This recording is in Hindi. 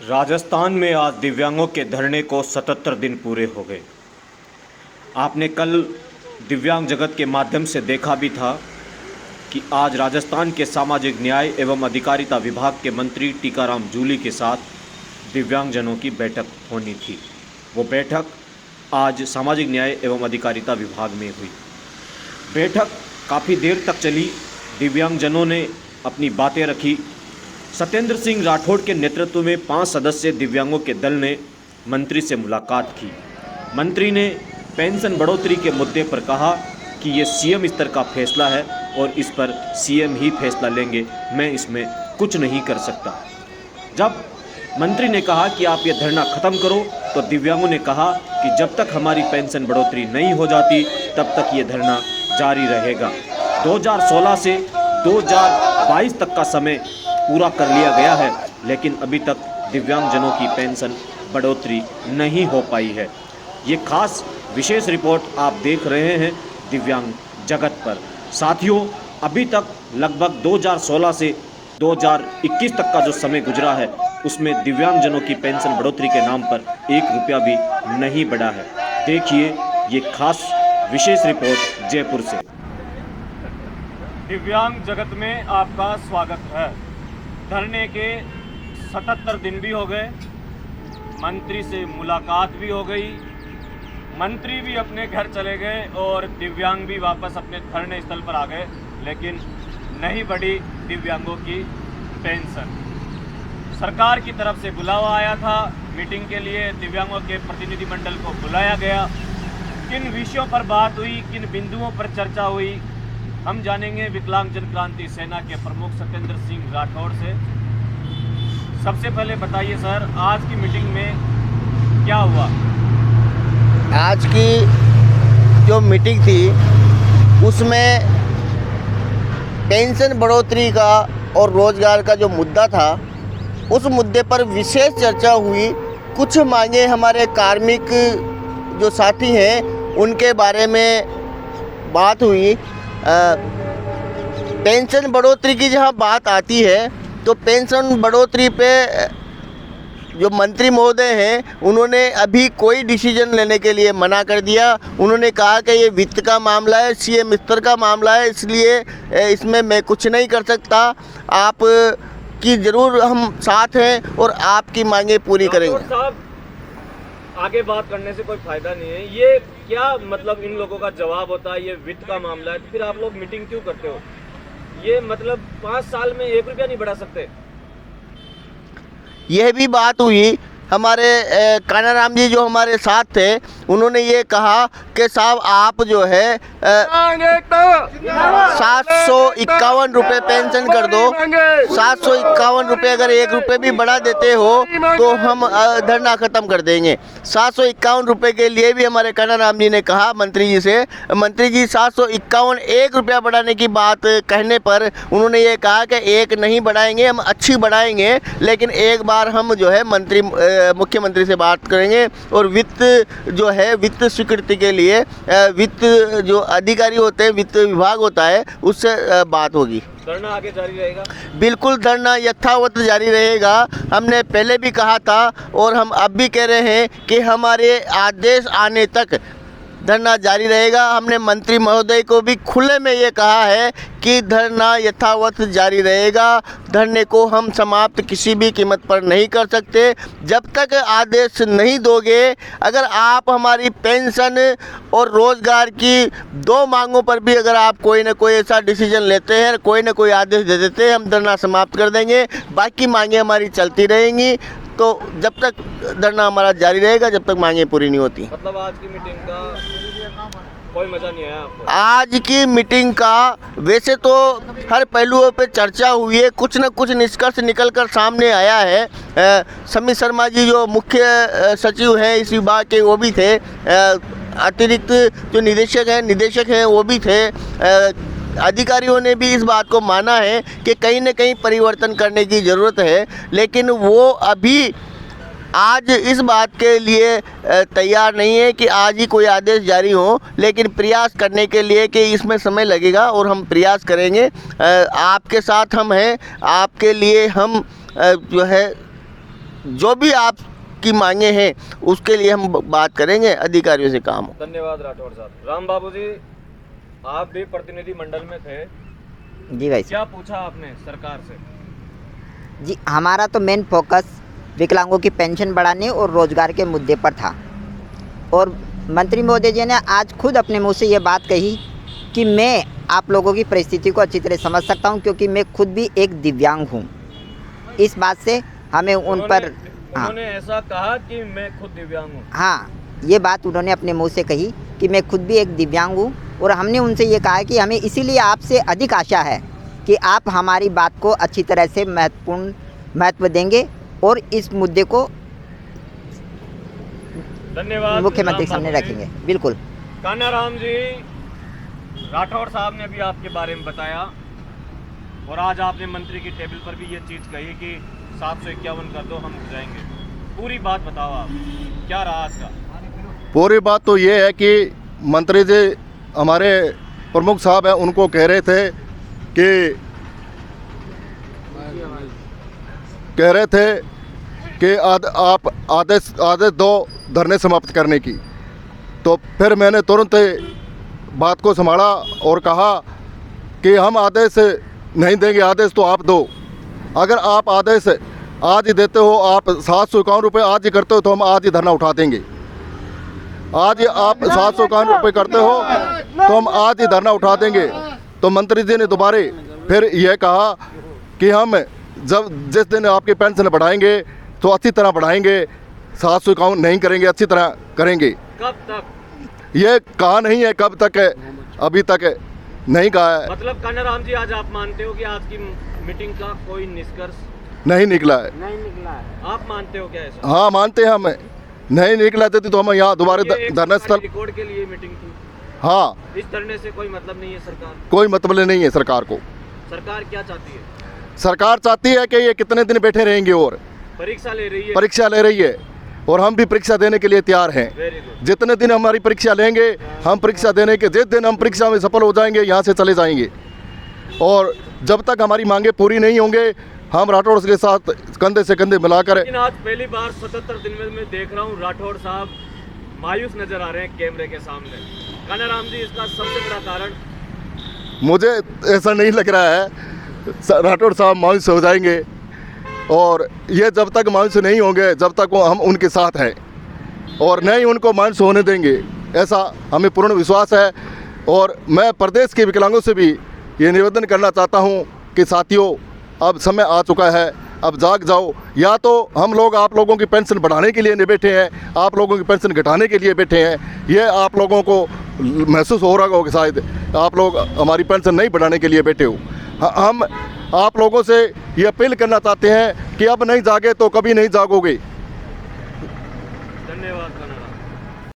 राजस्थान में आज दिव्यांगों के धरने को 77 दिन पूरे हो गए। आपने कल दिव्यांग जगत के माध्यम से देखा भी था कि आज राजस्थान के सामाजिक न्याय एवं अधिकारिता विभाग के मंत्री टीकाराम जूली के साथ दिव्यांगजनों की बैठक होनी थी। वो बैठक आज सामाजिक न्याय एवं अधिकारिता विभाग में हुई। बैठक काफ़ी देर तक चली। दिव्यांगजनों ने अपनी बातें रखी। सत्येंद्र सिंह राठौड़ के नेतृत्व में 5 सदस्यीय दिव्यांगों के दल ने मंत्री से मुलाकात की। मंत्री ने पेंशन बढ़ोतरी के मुद्दे पर कहा कि ये सीएम स्तर का फैसला है और इस पर सीएम ही फैसला लेंगे, मैं इसमें कुछ नहीं कर सकता। जब मंत्री ने कहा कि आप ये धरना ख़त्म करो, तो दिव्यांगों ने कहा कि जब तक हमारी पेंशन बढ़ोतरी नहीं हो जाती तब तक ये धरना जारी रहेगा। 2016 से 2022 तक का समय पूरा कर लिया गया है, लेकिन अभी तक दिव्यांगजनों की पेंशन बढ़ोतरी नहीं हो पाई है। ये खास विशेष रिपोर्ट आप देख रहे हैं दिव्यांग जगत पर। साथियों, अभी तक लगभग 2016 से 2021 तक का जो समय गुजरा है, उसमें दिव्यांगजनों की पेंशन बढ़ोतरी के नाम पर 1 रुपया भी नहीं बढ़ा है। देखिए ये खास विशेष रिपोर्ट जयपुर से। दिव्यांग जगत में आपका स्वागत है। धरने के 77 दिन भी हो गए, मंत्री से मुलाकात भी हो गई, मंत्री भी अपने घर चले गए और दिव्यांग भी वापस अपने धरने स्थल पर आ गए, लेकिन नहीं बढ़ी दिव्यांगों की पेंशन। सरकार की तरफ से बुलावा आया था मीटिंग के लिए, दिव्यांगों के प्रतिनिधिमंडल को बुलाया गया। किन विषयों पर बात हुई, किन बिंदुओं पर चर्चा हुई, हम जानेंगे विकलांग जन क्रांति सेना के प्रमुख सत्येंद्र सिंह राठौड़ से। सबसे पहले बताइए सर, आज की मीटिंग में क्या हुआ? आज की जो मीटिंग थी उसमें पेंशन बढ़ोतरी का और रोजगार का जो मुद्दा था, उस मुद्दे पर विशेष चर्चा हुई। कुछ मांगे हमारे कार्मिक जो साथी हैं उनके बारे में बात हुई। पेंशन बढ़ोतरी की जहां बात आती है तो पेंशन बढ़ोतरी पे जो मंत्री महोदय हैं उन्होंने अभी कोई डिसीजन लेने के लिए मना कर दिया। उन्होंने कहा कि ये वित्त का मामला है, सीएम स्तर का मामला है, इसलिए इसमें मैं कुछ नहीं कर सकता। आप की ज़रूर हम साथ हैं और आपकी मांगे पूरी करेंगे। आगे बात करने से कोई फायदा नहीं है। ये क्या मतलब इन लोगों का जवाब होता है, ये वित्त का मामला है, तो फिर आप लोग मीटिंग क्यों करते हो? ये मतलब 5 साल में 1 रुपया नहीं बढ़ा सकते? यह भी बात हुई। हमारे कानाराम जी जो हमारे साथ थे, उन्होंने ये कहा कि साहब आप जो है 751 रुपये पेंशन कर दो। 751 रुपये अगर 1 रुपये भी बढ़ा देते हो तो हम धरना ख़त्म कर देंगे। 751 रुपये के लिए भी हमारे कानाराम जी ने कहा मंत्री जी से। मंत्री जी 751 1 रुपया बढ़ाने की बात कहने पर उन्होंने ये कहा कि 1 नहीं बढ़ाएंगे, हम अच्छी बढ़ाएंगे, लेकिन एक बार हम जो है मुख्यमंत्री से बात करेंगे और वित्त जो है वित्त स्वीकृति के लिए वित्त जो अधिकारी होते हैं, वित्त विभाग होता है, उससे बात होगी। धरना आगे जारी रहेगा? बिल्कुल, धरना यथावत जारी रहेगा। हमने पहले भी कहा था और हम अब भी कह रहे हैं कि हमारे आदेश आने तक धरना जारी रहेगा। हमने मंत्री महोदय को भी खुले में ये कहा है कि धरना यथावत जारी रहेगा। धरने को हम समाप्त किसी भी कीमत पर नहीं कर सकते जब तक आदेश नहीं दोगे। अगर आप हमारी पेंशन और रोज़गार की 2 मांगों पर भी अगर आप कोई ना कोई ऐसा डिसीजन लेते हैं, कोई ना कोई आदेश दे देते हैं, हम धरना समाप्त कर देंगे। बाकी मांगे हमारी चलती रहेंगी। तो जब तक धरना हमारा जारी रहेगा, जब तक मांगे पूरी नहीं होती। मतलब आज की मीटिंग का कोई मजा नहीं आया आपको? आज की मीटिंग का वैसे तो हर पहलुओं पे चर्चा हुई है, कुछ न कुछ निष्कर्ष निकलकर सामने आया है। समीर शर्मा जी जो मुख्य सचिव हैं इस विभाग के, वो भी थे। अतिरिक्त जो निदेशक हैं वो भी थे। अधिकारियों ने भी इस बात को माना है कि कहीं न कहीं परिवर्तन करने की ज़रूरत है, लेकिन वो अभी आज इस बात के लिए तैयार नहीं है कि आज ही कोई आदेश जारी हो, लेकिन प्रयास करने के लिए कि इसमें समय लगेगा और हम प्रयास करेंगे। आपके साथ हम हैं, आपके लिए हम जो है जो भी आपकी मांगे हैं उसके लिए हम बात करेंगे, अधिकारियों से काम हो। धन्यवाद राठौड़ साहब। राम बाबू जी, आप भी प्रतिनिधि मंडल में थे, जी भाई क्या पूछा आपने सरकार से? जी, हमारा तो मेन फोकस विकलांगों की पेंशन बढ़ाने और रोजगार के मुद्दे पर था। और मंत्री महोदय जी ने आज खुद अपने मुंह से ये बात कही कि मैं आप लोगों की परिस्थिति को अच्छी तरह समझ सकता हूं, क्योंकि मैं खुद भी एक दिव्यांग हूं। इस बात से हमें उन पर उन्होंने ऐसा कहा कि मैं खुद दिव्यांग हूँ। हाँ, ये बात उन्होंने अपने मुंह से कही कि मैं खुद भी एक दिव्यांग हूँ। और हमने उनसे ये कहा कि हमें इसीलिए आपसे अधिक आशा है कि आप हमारी बात को अच्छी तरह से महत्व देंगे और इस मुद्दे को धन्यवाद मुख्यमंत्री के सामने रखेंगे। बिल्कुल। कान्हाराम जी, राठौड़ साहब ने भी आपके बारे में बताया और आज आपने मंत्री की टेबल पर भी ये चीज़ कही कि 751 कर दो, हम उठ जाएंगे। पूरी बात बताओ आप, क्या रहा आज का? पूरी बात तो ये है कि मंत्री जी हमारे प्रमुख साहब हैं, उनको कह रहे थे कि आप आदेश दो धरने समाप्त करने की। तो फिर मैंने तुरंत बात को संभाला और कहा कि हम आदेश नहीं देंगे, आदेश तो आप दो। अगर आप आदेश आज ही देते हो, आप 751 रुपये आज ही करते हो, तो हम आज ही धरना उठा देंगे। आज ही आप 751 रुपये करते हो तो हम आज ही धरना उठा देंगे। तो मंत्री जी ने दोबारा फिर यह कहा कि हम जिस दिन आपकी पेंशन बढ़ाएंगे तो अच्छी तरह बढ़ाएंगे, 751 नहीं करेंगे, अच्छी तरह करेंगे। कब तक? ये कहा नहीं है कब तक है, अभी तक नहीं कहा है। मतलब कान्हाराम जी, आज आप मानते हो कि आज की मीटिंग का कोई निष्कर्ष नहीं निकला है? नहीं निकला है। आप मानते हो क्या ऐसा? हाँ मानते हैं हम। नहीं निकला देती तो हम यहाँ दोबारा धरना स्थल। रिकॉर्ड के लिए मीटिंग थी। हाँ, इस धरने से कोई मतलब नहीं है सरकार? कोई मतलब नहीं है सरकार को। सरकार क्या चाहती है? सरकार चाहती है कि ये कितने दिन बैठे रहेंगे और परीक्षा ले रही है। परीक्षा ले रही है और हम भी परीक्षा देने के लिए तैयार हैं। Very good. जितने दिन हमारी परीक्षा लेंगे, हम परीक्षा देने के जिस दिन हम परीक्षा में सफल हो जाएंगे, यहाँ से चले जाएंगे। और जब तक हमारी मांगे पूरी नहीं होंगे, हम राठौड़ के साथ कंधे से कंधे मिलाकर। लेकिन आज पहली बार 77 दिन में मैं देख रहा हूँ राठौड़ साहब मायूस नजर आ रहे हैं कैमरे के सामने। कान्हाराम जी, इसका सबसे बड़ा कारण? मुझे ऐसा नहीं लग रहा है राठौड़ साहब मायूस हो जाएंगे, और ये जब तक मायूस नहीं होंगे, जब तक हम उनके साथ हैं और नहीं उनको मायूस होने देंगे, ऐसा हमें पूर्ण विश्वास है। और मैं प्रदेश के विकलांगों से भी ये निवेदन करना चाहता हूँ कि साथियों, अब समय आ चुका है, अब जाग जाओ। या तो हम लोग आप लोगों की पेंशन बढ़ाने के लिए नहीं बैठे हैं, आप लोगों की पेंशन घटाने के लिए बैठे हैं। ये आप लोगों को महसूस हो रहा होगा कि शायद आप लोग हमारी पेंशन नहीं बढ़ाने के लिए बैठे हो। हम आप लोगों से ये अपील करना चाहते हैं कि अब नहीं जागे तो कभी नहीं जागोगे।